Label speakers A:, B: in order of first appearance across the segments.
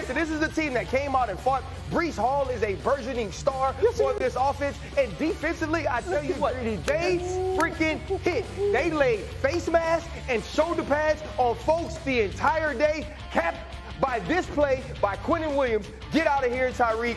A: Listen, this is the team that came out and fought. Breece Hall is a burgeoning star for this offense. And defensively, I tell you what, they freaking hit. They laid face masks and shoulder pads on folks the entire day, capped by this play by Quinnen Williams. Get out of here, Tyreek.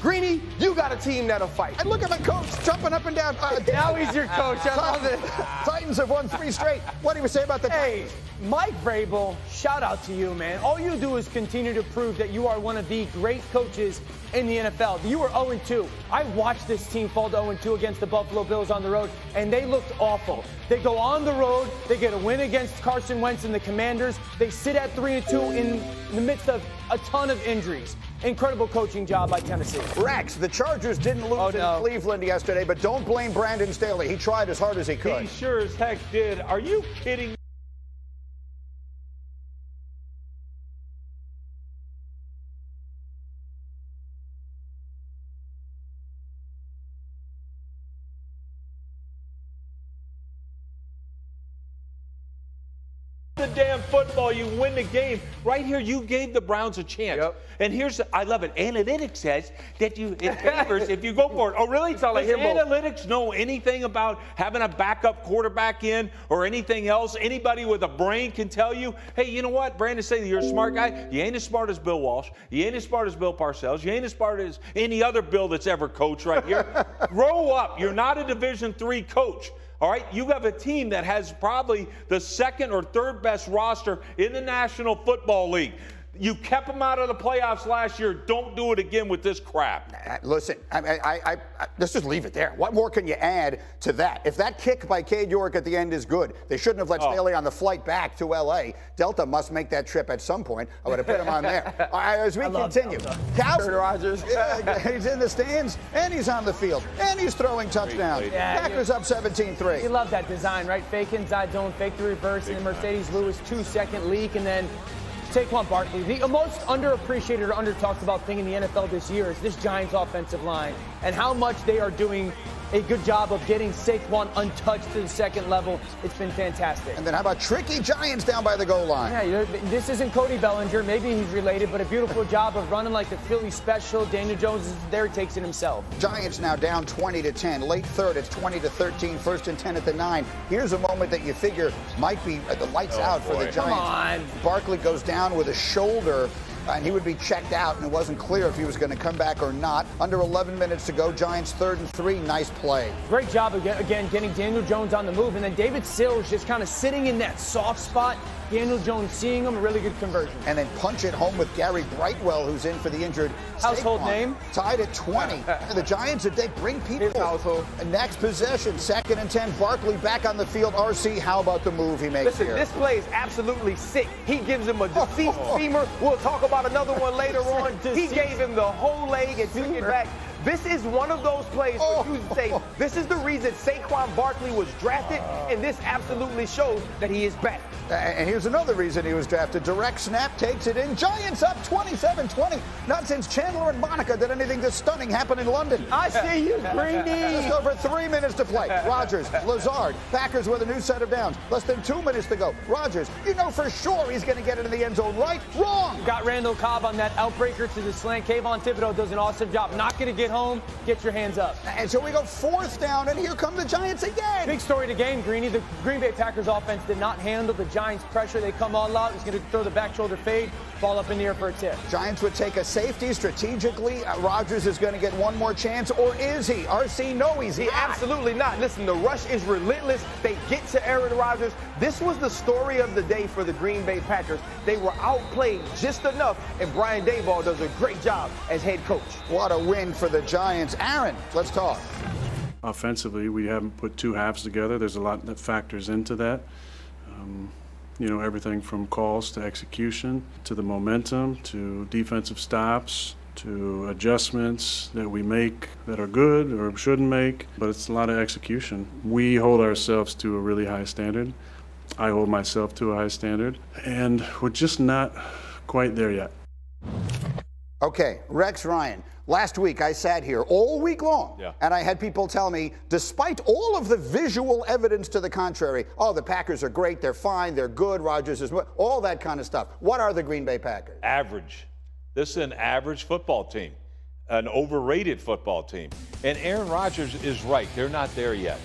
A: Greeny, you got a team that'll fight.
B: And look at the coach jumping up and down.
A: Now he's your coach. I love it.
B: Titans have won 3 straight. What do you say about the Titans?
C: Mike Vrabel, shout out to you, man. All you do is continue to prove that you are one of the great coaches in the NFL. You were 0-2. I watched this team fall to 0-2 against the Buffalo Bills on the road, and they looked awful. They go on the road. They get a win against Carson Wentz and the Commanders. They sit at 3-2 in the midst of a ton of injuries. Incredible coaching job by Tennessee.
B: Rex, the Chargers didn't lose in Cleveland yesterday, but don't blame Brandon Staley. He tried as hard as he could.
D: He sure as heck did. Are you kidding? The damn football, you win the game. Right here, you gave the Browns a chance.
A: Yep.
D: And here's, I love it, analytics says that it favors if you go for it. Oh, really? Does analytics know anything about having a backup quarterback in or anything else? Anybody with a brain can tell you, hey, you know what, Brandon Staley, you're a smart guy. You ain't as smart as Bill Walsh. You ain't as smart as Bill Parcells. You ain't as smart as any other Bill that's ever coached right here. Grow up. You're not a Division III coach. All right, you have a team that has probably the 2nd or 3rd best roster in the National Football League. You kept them out of the playoffs last year. Don't do it again with this crap.
B: Listen, let's just leave it there. What more can you add to that? If that kick by Cade York at the end is good, they shouldn't have let Staley on the flight back to L.A. Delta must make that trip at some point. I would have put him on there. All right, as we continue.
A: Rogers.
B: He's in the stands, and he's on the field, and he's throwing touchdowns. Packers up 17-3.
C: You love that design, right? Fake inside zone, fake the reverse, and then Mercedes Lewis 2-second leak, and then Saquon Barkley. The most underappreciated or under-talked about thing in the NFL this year is this Giants offensive line and how much they are doing a good job of getting Saquon untouched to the 2nd level. It's been fantastic.
B: And then how about tricky Giants down by the goal line?
C: Yeah, this isn't Cody Bellinger. Maybe he's related, but a beautiful job of running like the Philly special. Daniel Jones is there, takes it himself.
B: Giants now down 20-10. Late 3rd, it's 20-13. 1st and 10 at the 9. Here's a moment that you figure might be the lights out for the Giants.
C: Come on.
B: Barkley goes down with a shoulder, and he would be checked out, and it wasn't clear if he was going to come back or not. Under 11 minutes to go, Giants 3rd and 3. Nice play.
C: Great job again getting Daniel Jones on the move, and then David Sills just kind of sitting in that soft spot. Daniel Jones seeing him, a really good conversion.
B: And then punch it home with Gary Brightwell, who's in for the injured
C: household
B: Saquon.
C: Name.
B: Tied at 20. The Giants, if they bring people.
A: His household.
B: Next possession, 2nd and 10. Barkley back on the field. RC, how about the move he makes
A: Listen,
B: here?
A: this play is absolutely sick. He gives him a deceased femur. We'll talk about another one later on. He gave him the whole leg and took it back. This is one of those plays where you say, this is the reason Saquon Barkley was drafted, and this absolutely shows that he is back.
B: And here's another reason he was drafted. Direct snap, takes it in. Giants up 27-20. Not since Chandler and Monica did anything this stunning happen in London.
A: I see you, Greeny.
B: Just over 3 minutes to play. Rodgers, Lazard, Packers with a new set of downs. Less than 2 minutes to go. Rodgers, you know for sure he's going to get into the end zone, right? Wrong.
C: Got Randall Cobb on that outbreaker to the slant. Kayvon Thibodeau does an awesome job. Not going to get home. Get your hands up.
B: And so we go 4th down, and here come the Giants again.
C: Big story of the game, Greeny. The Green Bay Packers offense did not handle the Giants' pressure. They come all out. He's going to throw the back shoulder fade, ball up in the air for a tip.
B: Giants would take a safety strategically. Rodgers is going to get one more chance, or is he? RC, no, he's not.
A: Absolutely not. Listen, the rush is relentless. They get to Aaron Rodgers. This was the story of the day for the Green Bay Packers. They were outplayed just enough, and Brian Daboll does a great job as head coach.
B: What a win for the Giants. Aaron, let's talk.
E: Offensively, we haven't put 2 halves together. There's a lot that factors into that. You know, everything from calls to execution, to the momentum, to defensive stops, to adjustments that we make that are good or shouldn't make, but it's a lot of execution. We hold ourselves to a really high standard. I hold myself to a high standard, and we're just not quite there yet.
B: Okay, Rex Ryan. Last week I sat here all week long, and I had people tell me, despite all of the visual evidence to the contrary, oh, the Packers are great, they're fine, they're good, Rodgers is all that kind of stuff. What are the Green Bay Packers?
D: Average. This is an average football team, an overrated football team. And Aaron Rodgers is right. They're not there yet.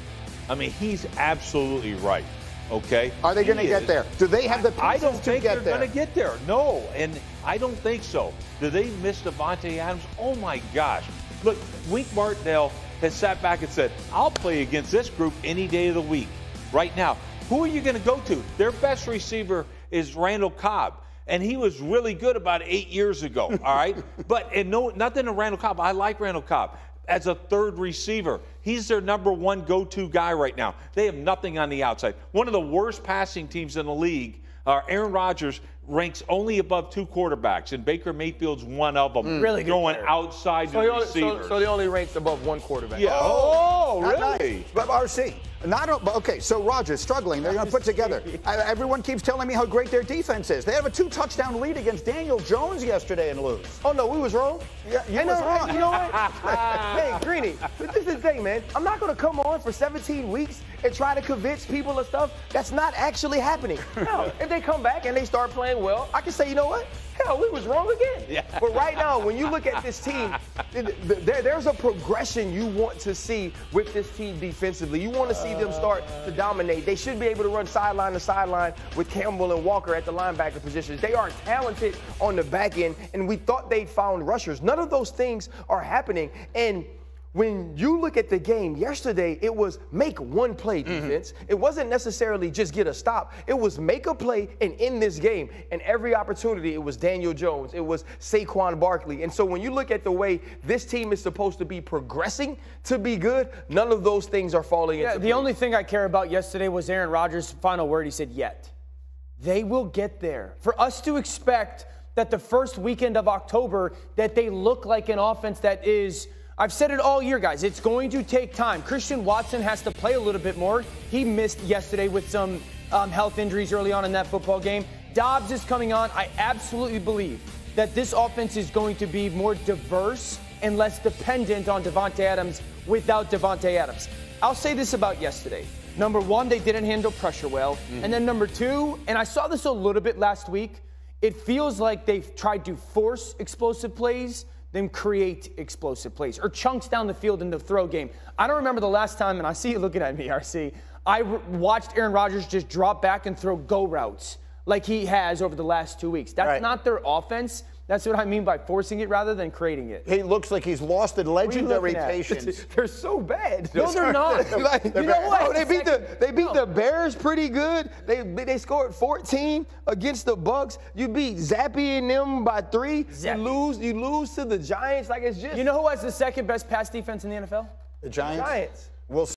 D: I mean, he's absolutely right. Okay?
B: Are they going to get there? Do they have the pieces
D: I don't think
B: to get
D: they're going to get there. No, and I don't think so. Do they miss Davante Adams? Oh, my gosh. Look, Wink Martindale has sat back and said, I'll play against this group any day of the week. Right now, who are you going to go to? Their best receiver is Randall Cobb, and he was really good about 8 years ago, all right? Nothing to Randall Cobb. I like Randall Cobb as a third receiver. He's their number one go-to guy right now. They have nothing on the outside. One of the worst passing teams in the league, Aaron Rodgers, ranks only above 2 quarterbacks, and Baker Mayfield's one of them.
C: Really good
D: going
C: player.
D: outside the receivers.
A: So they only ranks above 1 quarterback.
D: Yeah. Oh,
B: Not
D: really?
B: nice. But RC. Okay, so Rodgers struggling. They're going to put together. Everyone keeps telling me how great their defense is. They have a 2-touchdown lead against Daniel Jones yesterday and lose.
A: Oh, no, we was wrong.
B: Yeah, you was wrong.
A: You know what? Hey, Greeny, but this is the thing, man. I'm not going to come on for 17 weeks and try to convince people of stuff that's not actually happening. No, if they come back and they start playing well, I can say, you know what? Hell, we was wrong again.
D: Yeah.
A: But right now, when you look at this team, there's a progression you want to see with this team defensively. You want to see them start to dominate. They should be able to run sideline to sideline with Campbell and Walker at the linebacker positions. They are talented on the back end, and we thought they'd found rushers. None of those things are happening. And when you look at the game yesterday, it was make one play defense. It wasn't necessarily just get a stop. It was make a play and end this game. And every opportunity, it was Daniel Jones. It was Saquon Barkley. And so when you look at the way this team is supposed to be progressing to be good, none of those things are falling into place.
C: The only thing I care about yesterday was Aaron Rodgers' final word. He said, yet. They will get there. For us to expect that the first weekend of October that they look like an offense that is – I've said it all year, guys. It's going to take time. Christian Watson has to play a little bit more. He missed yesterday with some health injuries early on in that football game. Dobbs is coming on. I absolutely believe that this offense is going to be more diverse and less dependent on Davante Adams without Davante Adams. I'll say this about yesterday. Number one, they didn't handle pressure well. And then number two, and I saw this a little bit last week, it feels like they've tried to force explosive plays than create explosive plays or chunks down the field in the throw game. I don't remember the last time, and I see you looking at me, RC, I watched Aaron Rodgers just drop back and throw go routes like he has over the last 2 weeks. That's not their offense. That's what I mean by forcing it rather than creating it.
B: He looks like he's lost in legendary patience.
A: They're so bad.
C: No, they're not.
A: Like, you know what? They beat the Bears pretty good. They scored 14 against the Bucks. You beat Zappy and them by 3.
C: Zappy.
A: You lose to the Giants. Like, it's just.
C: You know who has the second best pass defense in the NFL?
B: The Giants.
A: Giants.
B: We'll see.